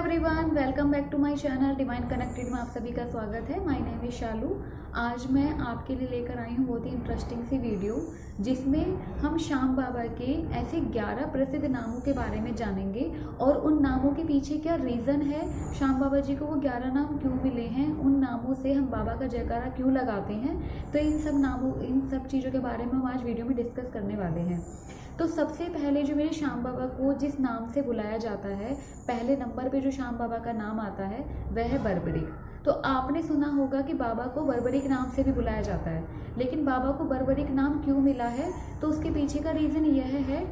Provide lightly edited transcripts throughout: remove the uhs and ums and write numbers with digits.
Everyone, welcome back to my channel divine connected में आप सभी का स्वागत है। My name is Shalu. आज मैं आपके लिए लेकर आई हूँ बहुत ही इंटरेस्टिंग सी वीडियो जिसमें हम श्याम बाबा के ऐसे 11 प्रसिद्ध नामों के बारे में जानेंगे और उन नामों के पीछे क्या रीज़न है, श्याम बाबा जी को वो 11 नाम क्यों मिले हैं, उन नामों से हम बाबा का जयकारा क्यों लगाते हैं। तो इन सब चीज़ों के बारे में हम आज वीडियो में डिस्कस करने वाले हैं। तो सबसे पहले जो मेरे श्याम बाबा को जिस नाम से बुलाया जाता है, पहले नंबर पे जो श्याम बाबा का नाम आता है वह है बर्बरिक। तो आपने सुना होगा कि बाबा को बर्बरिक नाम से भी बुलाया जाता है, लेकिन बाबा को बर्बरिक नाम क्यों मिला है तो उसके पीछे का रीज़न यह है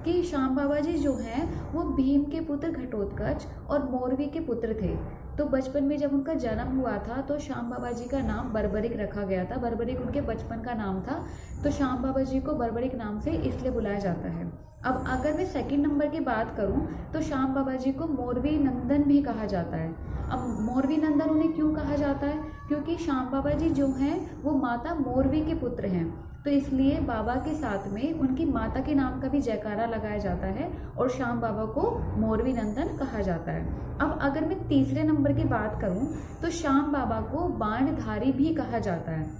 कि श्याम बाबा जी जो हैं वो भीम के पुत्र घटोत्कच और मोरवी के पुत्र थे। तो बचपन में जब उनका जन्म हुआ था तो श्याम बाबा जी का नाम बर्बरिक रखा गया था। बर्बरिक उनके बचपन का नाम था, तो श्याम बाबा जी को बर्बरिक नाम से इसलिए बुलाया जाता है। अब अगर मैं सेकंड नंबर की बात करूं तो श्याम बाबा जी को मोरवी नंदन भी कहा जाता है। अब मोरवी नंदन उन्हें क्यों कहा जाता है, क्योंकि श्याम बाबा जी जो हैं वो माता मोरवी के पुत्र हैं, तो इसलिए बाबा के साथ में उनकी माता के नाम का भी जयकारा लगाया जाता है और श्याम बाबा को मोरवी नंदन कहा जाता है। अब अगर मैं तीसरे नंबर की बात करूं तो श्याम बाबा को बाणधारी भी कहा जाता है।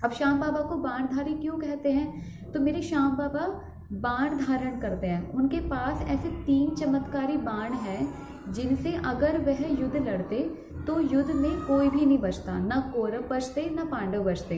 अब श्याम बाबा को बाणधारी क्यों कहते हैं, तो मेरे श्याम बाबा बाण धारण करते हैं। उनके पास ऐसे 3 चमत्कारी बाण हैं जिनसे अगर वह युद्ध लड़ते तो युद्ध में कोई भी नहीं बचता, ना कौरव बचते ना पांडव बचते।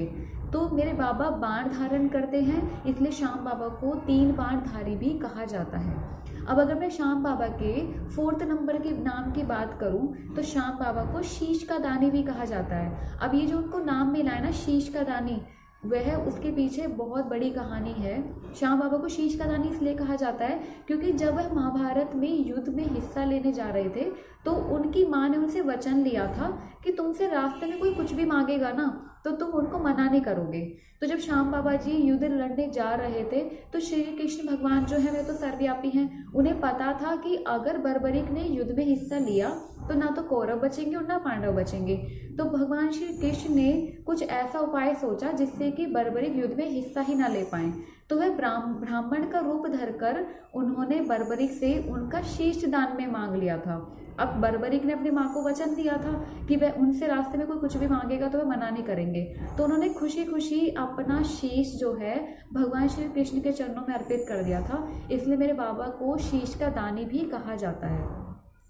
तो मेरे बाबा बाण धारण करते हैं, इसलिए श्याम बाबा को 3 बाणधारी भी कहा जाता है। अब अगर मैं श्याम बाबा के 4th नंबर के नाम की बात करूं तो श्याम बाबा को शीश का दानी भी कहा जाता है। अब ये जो उनको नाम मिला है ना शीश का दानी, वह उसके पीछे बहुत बड़ी कहानी है। श्याम बाबा को शीश का दानी इसलिए कहा जाता है क्योंकि जब वह महाभारत में युद्ध में हिस्सा लेने जा रहे थे तो उनकी माँ ने उनसे वचन लिया था कि तुमसे रास्ते में कोई कुछ भी मांगेगा ना तो तुम उनको मना नहीं करोगे। तो जब श्याम बाबा जी युद्ध लड़ने जा रहे थे तो श्री कृष्ण भगवान जो है वे तो सर्वव्यापी हैं, उन्हें पता था कि अगर बर्बरिक ने युद्ध में हिस्सा लिया तो ना तो कौरव बचेंगे और ना पांडव बचेंगे। तो भगवान श्री कृष्ण ने कुछ ऐसा उपाय सोचा जिससे कि बर्बरिक युद्ध में हिस्सा ही ना ले पाए। तो वह ब्राह्मण का रूप धरकर उन्होंने बर्बरिक से उनका शीश दान में मांग लिया था। अब बर्बरिक ने अपनी माँ को वचन दिया था कि वह उनसे रास्ते में कोई कुछ भी मांगेगा तो वह मना नहीं करेंगे। तो उन्होंने खुशी खुशी अपना शीश जो है भगवान श्री कृष्ण के चरणों में अर्पित कर दिया था, इसलिए मेरे बाबा को शीश का दानी भी कहा जाता है।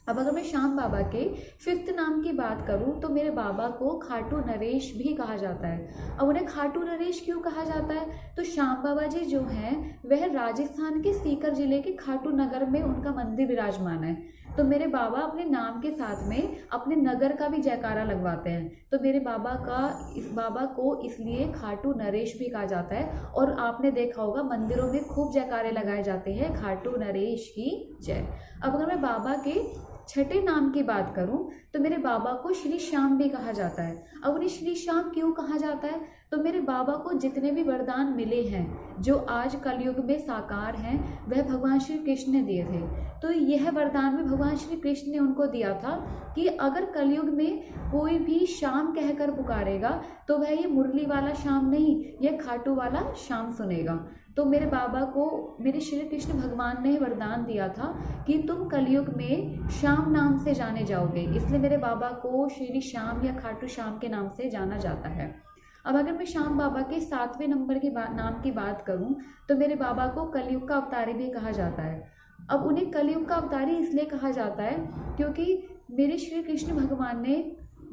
अब अगर मैं श्याम बाबा के 5th नाम की बात करूं तो मेरे बाबा को खाटू नरेश भी कहा जाता है। अब उन्हें खाटू नरेश क्यों कहा जाता है, तो श्याम बाबा जी जो हैं वह राजस्थान के सीकर जिले के खाटू नगर में उनका मंदिर विराजमान है। तो मेरे बाबा अपने नाम के साथ में अपने नगर का भी जयकारा लगवाते हैं, तो मेरे बाबा को इसलिए खाटू नरेश भी कहा जाता है। और आपने देखा होगा मंदिरों में खूब जयकारे लगाए जाते हैं, खाटू नरेश की जय। अब अगर मैं बाबा के 6ठे नाम की बात करूं तो मेरे बाबा को श्री श्याम भी कहा जाता है। अब उन्हें श्री श्याम क्यों कहा जाता है, तो मेरे बाबा को जितने भी वरदान मिले हैं जो आज कलयुग में साकार हैं वह भगवान श्री कृष्ण ने दिए थे। तो यह वरदान में भगवान श्री कृष्ण ने उनको दिया था कि अगर कलयुग में कोई भी श्याम कहकर पुकारेगा तो वह ये मुरली वाला श्याम नहीं, यह खाटू वाला श्याम सुनेगा। तो मेरे बाबा को मेरे श्री कृष्ण भगवान ने वरदान दिया था कि तुम कलयुग में श्याम नाम से जाने जाओगे, इसलिए मेरे बाबा को श्री श्याम या खाटू श्याम के नाम से जाना जाता है। अब अगर मैं श्याम बाबा के 7वें नंबर के नाम की बात करूं तो मेरे बाबा को कलयुग का अवतारी भी कहा जाता है। अब उन्हें कलयुग का अवतारी इसलिए कहा जाता है क्योंकि मेरे श्री कृष्ण भगवान ने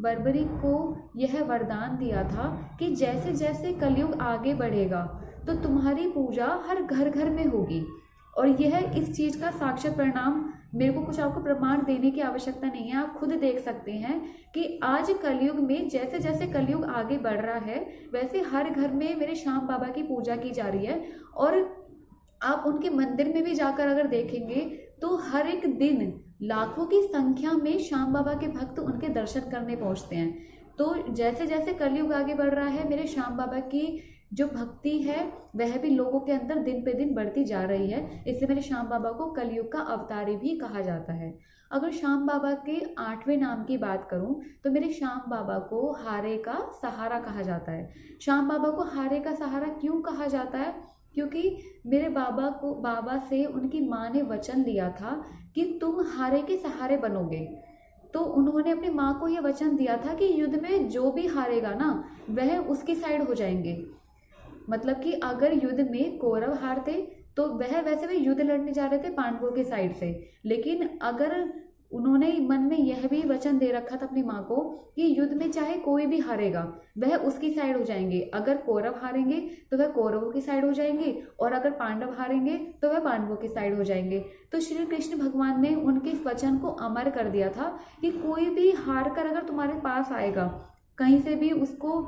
बर्बरिक को यह वरदान दिया था कि जैसे जैसे कलयुग आगे बढ़ेगा तो तुम्हारी पूजा हर घर घर में होगी। और यह इस चीज़ का साक्षात परिणाम, मेरे को कुछ आपको प्रमाण देने की आवश्यकता नहीं है, आप खुद देख सकते हैं कि आज कलयुग में जैसे जैसे कलयुग आगे बढ़ रहा है वैसे हर घर में मेरे श्याम बाबा की पूजा की जा रही है। और आप उनके मंदिर में भी जाकर अगर देखेंगे तो हर एक दिन लाखों की संख्या में श्याम बाबा के भक्त उनके दर्शन करने पहुंचते हैं। तो जैसे जैसे कलयुग आगे बढ़ रहा है मेरे श्याम बाबा की जो भक्ति है वह भी लोगों के अंदर दिन पे दिन बढ़ती जा रही है, इसलिए मेरे श्याम बाबा को कलयुग का अवतारी भी कहा जाता है। अगर श्याम बाबा के 8वें नाम की बात करूं तो मेरे श्याम बाबा को हारे का सहारा कहा जाता है। श्याम बाबा को हारे का सहारा क्यों कहा जाता है, क्योंकि मेरे बाबा से उनकी माँ ने वचन लिया था कि तुम हारे के सहारे बनोगे। तो उन्होंने अपनी माँ को ये वचन दिया था कि युद्ध में जो भी हारेगा ना वह उसकी साइड हो जाएंगे। मतलब कि अगर युद्ध में कौरव हारते तो वैसे वे युद्ध लड़ने जा रहे थे पांडवों के साइड से, लेकिन अगर उन्होंने मन में यह भी वचन दे रखा था अपनी माँ को कि युद्ध में चाहे कोई भी हारेगा वह उसकी साइड हो जाएंगे। अगर कौरव हारेंगे तो वह कौरवों की साइड हो जाएंगे और अगर पांडव हारेंगे तो वह पांडवों की साइड हो जाएंगे। तो श्री कृष्ण भगवान ने उनके इस वचन को अमर कर दिया था कि कोई भी हार कर अगर तुम्हारे पास आएगा, कहीं से भी उसको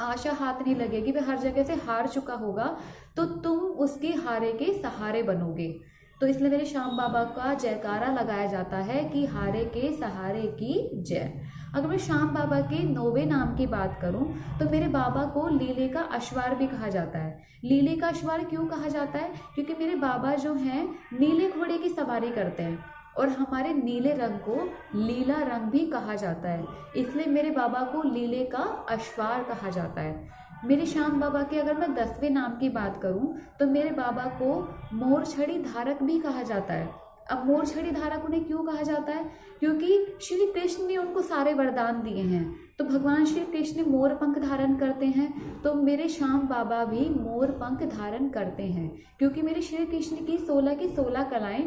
आशा हाथ नहीं लगेगी, वह हर जगह से हार चुका होगा, तो तुम उसके हारे के सहारे बनोगे। तो इसलिए मेरे श्याम बाबा का जयकारा लगाया जाता है कि हारे के सहारे की जय। अगर मैं श्याम बाबा के 9वें नाम की बात करूं तो मेरे बाबा को लीले का अश्वार भी कहा जाता है। लीले का अश्वार क्यों कहा जाता है? क्योंकि मेरे बाबा जो हैं नीले घोड़े की सवारी करते हैं और हमारे नीले रंग को लीला रंग भी कहा जाता है, इसलिए मेरे बाबा को लीले का अश्वार कहा जाता है। मेरे श्याम बाबा के अगर मैं 10वें नाम की बात करूं तो मेरे बाबा को मोर छड़ी धारक भी कहा जाता है। अब मोर छड़ी धारक उन्हें क्यों कहा जाता है? क्योंकि श्री कृष्ण ने उनको सारे वरदान दिए हैं, तो भगवान श्री कृष्ण मोर पंख धारण करते हैं, तो मेरे श्याम बाबा भी मोर पंख धारण करते हैं। क्योंकि मेरे श्री कृष्ण की 16 की 16 कलाएं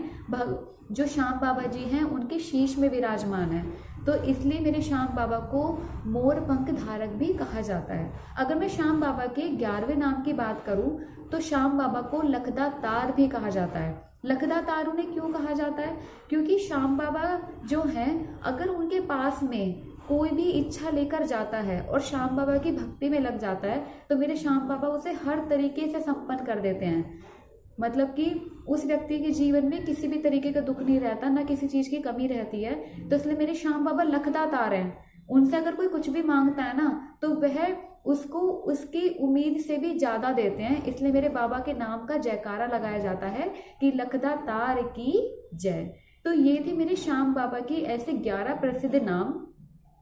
जो श्याम बाबा जी हैं उनके शीश में विराजमान है, तो इसलिए मेरे श्याम बाबा को मोर पंख धारक भी कहा जाता है। अगर मैं श्याम बाबा के 11वें नाम की बात करूं तो श्याम बाबा को लखदा तार भी कहा जाता है। लखदा तार उन्हें क्यों कहा जाता है? क्योंकि श्याम बाबा जो हैं अगर उनके पास में कोई भी इच्छा लेकर जाता है और श्याम बाबा की भक्ति में लग जाता है तो मेरे श्याम बाबा उसे हर तरीके से संपन्न कर देते हैं। मतलब कि उस व्यक्ति के जीवन में किसी भी तरीके का दुख नहीं रहता, ना किसी चीज़ की कमी रहती है। तो इसलिए मेरे श्याम बाबा लखदा तार हैं, उनसे अगर कोई कुछ भी मांगता है ना तो वह उसको उसकी उम्मीद से भी ज़्यादा देते हैं, इसलिए मेरे बाबा के नाम का जयकारा लगाया जाता है कि लखदा तार की जय। तो ये थे मेरे श्याम बाबा की ऐसे 11 प्रसिद्ध नाम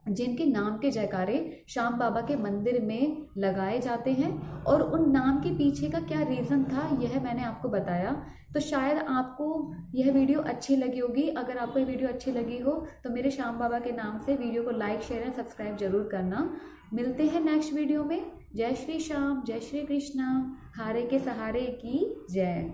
जिनके नाम के जयकारे श्याम बाबा के मंदिर में लगाए जाते हैं। और उन नाम के पीछे का क्या रीज़न था यह मैंने आपको बताया। तो शायद आपको यह वीडियो अच्छी लगी होगी। अगर आपको ये वीडियो अच्छी लगी हो तो मेरे श्याम बाबा के नाम से वीडियो को लाइक शेयर एंड सब्सक्राइब जरूर करना। मिलते हैं नेक्स्ट वीडियो में। जय श्री श्याम, जय श्री कृष्णा, हारे के सहारे की जय।